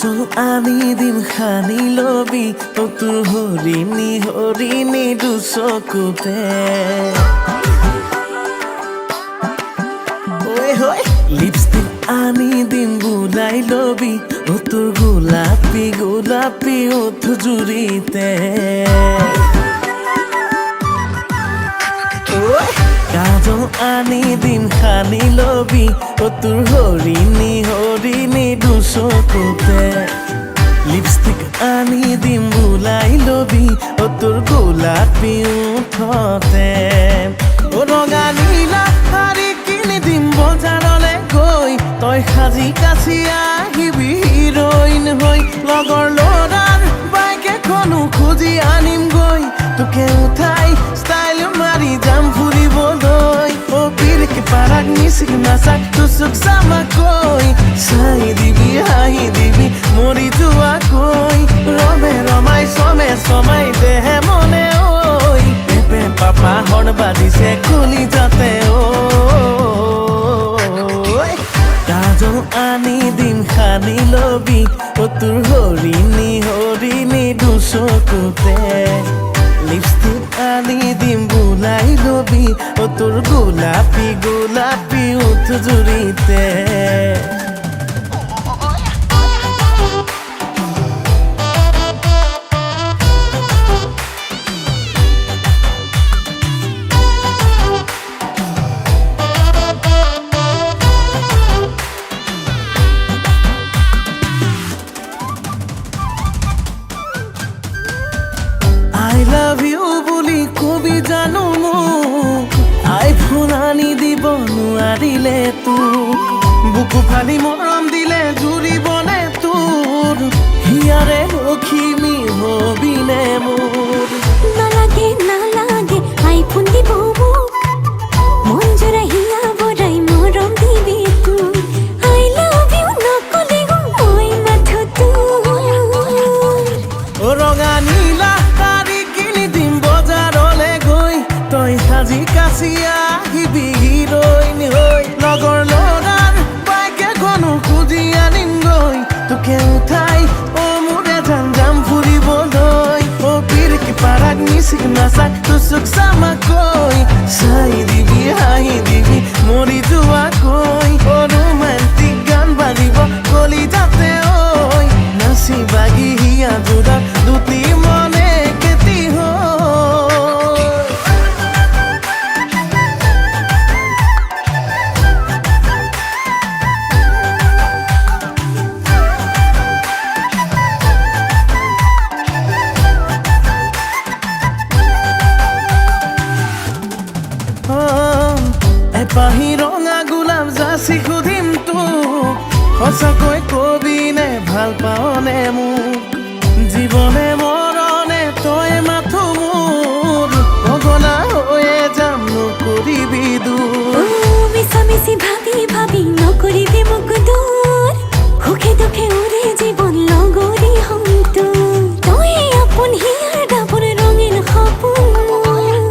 কাজল আনি দিম খানি লবি ও তোৰ হৰিণী হৰিণী দুচকুতে লিপষ্টিক আনি দিম বুলাই লবি ও তোৰ গোলাপী গোলাপী ওঠ জুৰিতে কাজল আনি দিম খানি লবি ও তোৰ হৰিণী হৰিণী দুচকুতে লিপষ্টিক আনি দিম বুলাই লবি ও তোৰ গোলাপী ওঠতে ও ৰঙা নীলা শাৰী কিনি দিম বজাৰলে গৈ তই সাজি কাছি আহিবি হিৰইন হৈ লগৰ ল'ৰাৰ বাইক এখনো খুজি আনিম গৈ তোকে উঠাই ষ্টাইল মাৰি যাম ফুৰিবলৈ ও পিৰকে পাৰাক মিচিক নাচাক তুচুক চামাকৈ চাই দিবি হাঁহি দিবি মৰি যোৱাকৈ ৰমে ৰমাই চমে চমাই দেহে মনে ঐ পেপে পাপা হৰ্ণ বাজিছে খুলি যাতে কাজল আনি দিম খানি লবি ও তোৰ হৰিণী হৰিণী দুচকুতে লিপষ্টিক আনি দিম বুলাই লবি ও তোৰ গোলাপী গোলাপী ওঠ জুৰিতে I love you বুলি কবি জানো মোক আইফোন আনি দিব নোৱাৰিলে তোক বুকু ফালি মৰম দিলে জুৰিবনে তোৰ হিয়াৰে লখিমী হবিনে মোৰ নালাগে নালাগে আইফোন দিব মোক মন জোৰা হিয়া বৰাই মৰম দিবি তোক I love you নকলে মই মাথো তোৰ ও ৰঙা নীলা তই সাজি কাছি আহিবি হিৰইন হৈ লগৰ ল'ৰাৰ বাইক এখনো খুজি আনিম গৈ তোকে উঠাই ও মোৰে যাম ফুৰিবলৈ ও পিৰকে পাৰাক মিচিক নাচাক তুচুক চামাকৈ চাই দিবি হাঁহি দিবি মৰি যোৱাকৈ ও ৰোমান্টিক গান বাজিব কলি যাতে ঐ নাচি বাগি হিয়া জোৰা দুটি মনে কেতি এপাহি ৰঙা গোলাপ যাচি সুধিম তোক সঁচাকৈ কবিনে ভাল পাৱনে মোক জীৱনে মৰণে তই মাথো মোৰ পগলা হৈয়ে যাম নকৰিবি দূৰ মিছামিছি ভাবি ভাবি নকৰিবি মোক দূৰ সুখে দুখে উৰে জীৱন লগৰী হম তোৰ তই আপোন হিয়াৰ ডাবৰ ৰঙীন সপোন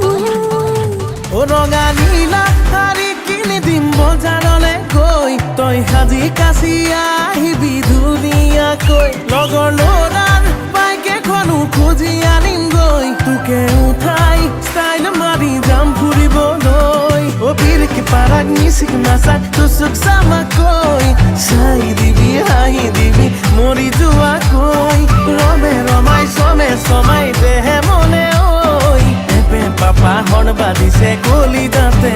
ও ৰঙা নীলা শাৰী কিনি দিম বজাৰলে গৈ তই সাজি কাছি আহিবি ধুনীয়াকৈ লগৰ ল'ৰাৰ বাইক এখনো খুজি আনিম গৈ তোকে উঠাই ষ্টাইল মাৰি যাম ফুৰিবলৈ ও পিৰকে পাৰাক মিচিক নাচাক তুচুক চামাকৈ চাই দিবি হাঁহি দিবি মৰি যোৱাকৈ ৰমে ৰমাই চমে চমাই দেহে মনে ঐ পেপে পাপা হৰ্ণ বাজিছে কলি যাতে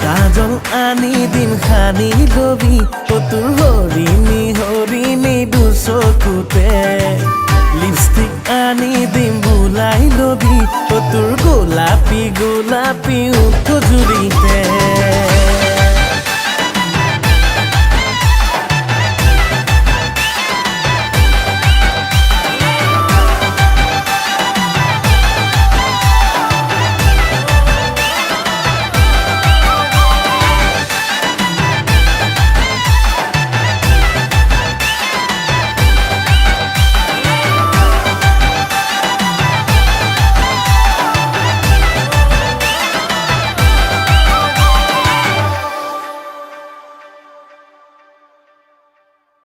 কাজল আনি দিম খানি লবি ও তোৰ হৰিণী হৰিণী দুচকুতে লিপষ্টিক আনি দিম বুলাই লবি ও তোৰ গোলাপী গোলাপী ওঠ জুৰি